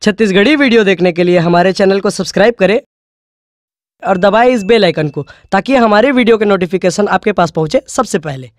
Chhattisgarhi video देखने के लिए हमारे चैनल को सब्सक्राइब करें और दबाएं इस बेल आइकन को ताकि हमारे वीडियो के नोटिफिकेशन आपके पास पहुंचे सबसे पहले।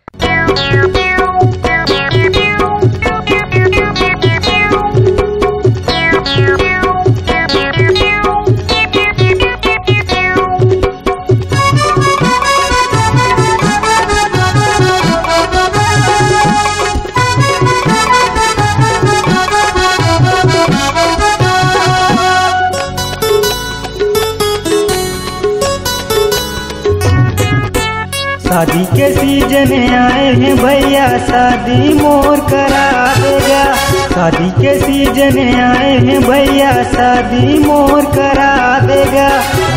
शादी के सीजन आए हैं भैया, शादी मोर करा देगा। शादी के सीजन आए हैं भैया, शादी मोर करा देगा।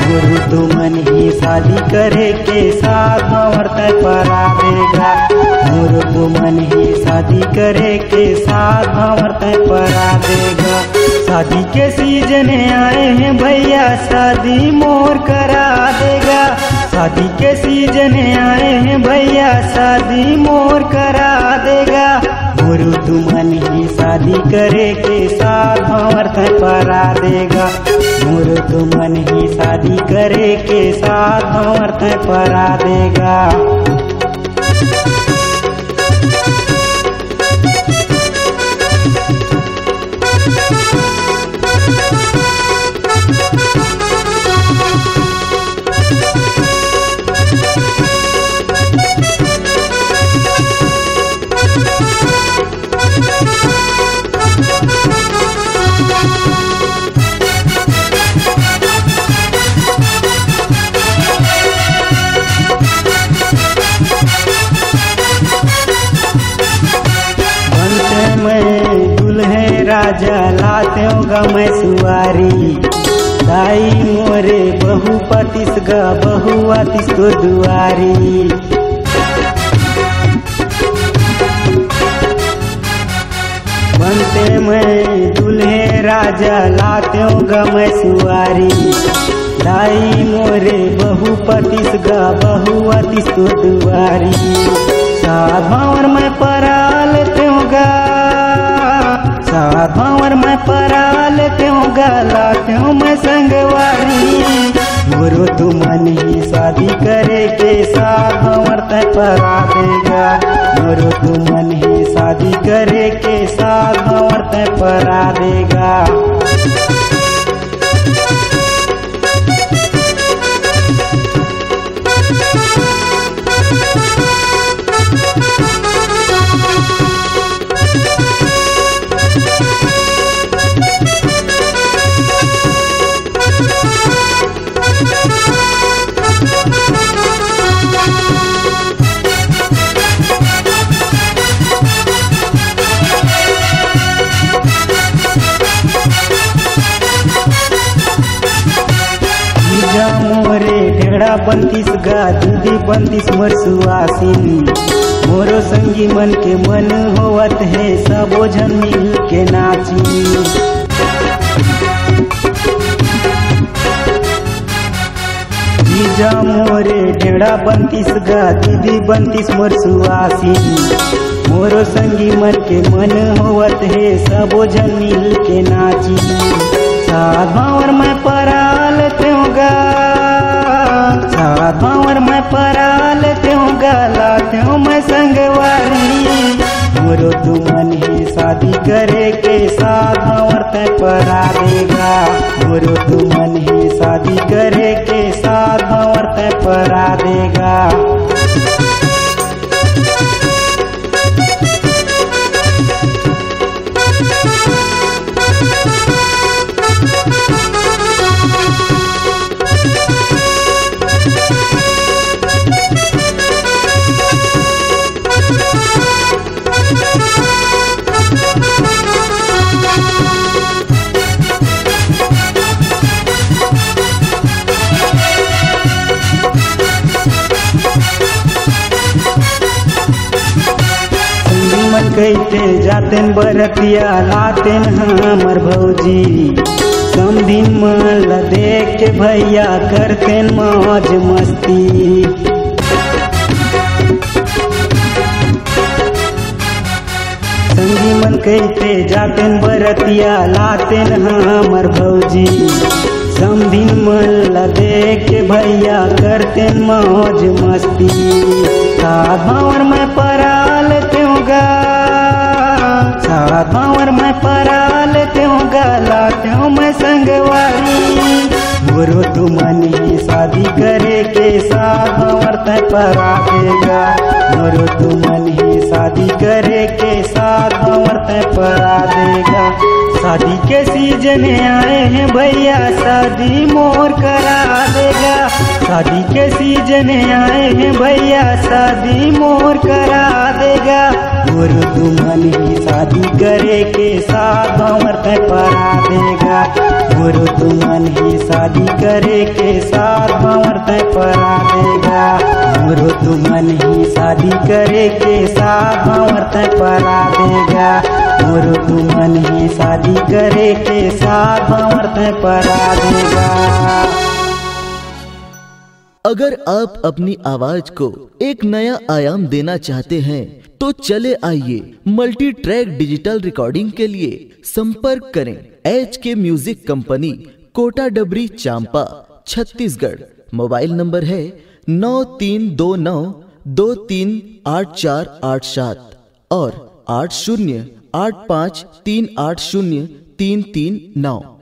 गुरु तुमन ही शादी करे के साथ भंवर तय परा देगा। गुरु तुमन ही शादी करे के साथ भंवर तय परा देगा। शादी के सीजन आए हैं भैया, शादी मोर करा देगा। शादी के सीजन आए हैं भैया, शादी मोर करा देगा। गुरु तुमन ही शादी करे के साथ भंवर तय परा देगा। गुरु तुमन ही शादी करे के साथ भंवर तय परा देगा। राजा लाते होगा मैं सुवारी, दाई मोरे बहु पतिस गा बहु आतिस तो दुआरी। बनते मैं दूल्हे राजा लाते होगा मैं सुवारी, दाई मोरे बहु पतिस गा बहु आतिस तो दुआरी। साथ भंवर मैं परा लेते होगा, साथ भंवर मैं परा लेते हूँ, लाते हूँ मैं संगवारी। गुरु तुमन ही शादी करे के साथ भंवर तय परा देगा। गुरु तुमन ही शादी करे के साथ भंवर तय परा देगा। मोरे ढेड़ा बंतिस गा दूधी बंतिस मोर सुआसिन। मोरो संगी मन के मन होवत है, सबो झन मिल के नाची। जीजा मोरे ढेड़ा बंतिस गा दूधी बंतिस मोर सुआसिन। मोरो संगी मन के मन होवत है, सबो झन मिल के नाची। साथ भंवर मैं परा लेते होगा, साथ भंवर मैं परा लेते होगा, लाते हूँ मैं संगवारी। गुरु तुमन ही शादी करे के साथ भंवर तय परा देगा। गुरु तुमन ही शादी करे के साथ भंवर तय परा देगा। कहते जातेन बरतिया लातेन हमर भौजी। समधिन मन ला देख के भैया करतेन मौज मस्ती। संगी मन कहते जातेन बरतिया लातेन हमर भौजी। समधिन मन देख के भैया करतेन मौज मस्ती। साथ भावर में पराल त्योगा, साथ भावर में पराल त्योगा, लात्यों में संगवारी। मोरो तुमन ही शादी करे के साथ भावर तय परा देगा। मोरो तुमन ही शादी करे के साथ भावर तय परा देगा। शादी के सीजन आए हैं भैया शादी मोर करा देगा। शादी के सीजन आए हैं भैया शादी मोर करा देगा। मोरो तुमन ही शादी करे के साथ भावर तय परा देगा। मोरो तुमन ही शादी करे के साथ भावर तय परा देगा। मोरो तुमन ही शादी करे के साथ भावर तय परा देगा। मोरो तुमन ही शादी करे के साथ भावर तय परा देगा। अगर आप अपनी आवाज को एक नया आयाम देना चाहते हैं तो चले आइए मल्टी ट्रैक डिजिटल रिकॉर्डिंग के लिए संपर्क करें HK म्यूजिक कंपनी, कोटा डबरी, चांपा, छत्तीसगढ़। मोबाइल नंबर है 9329238487 और 8085380339।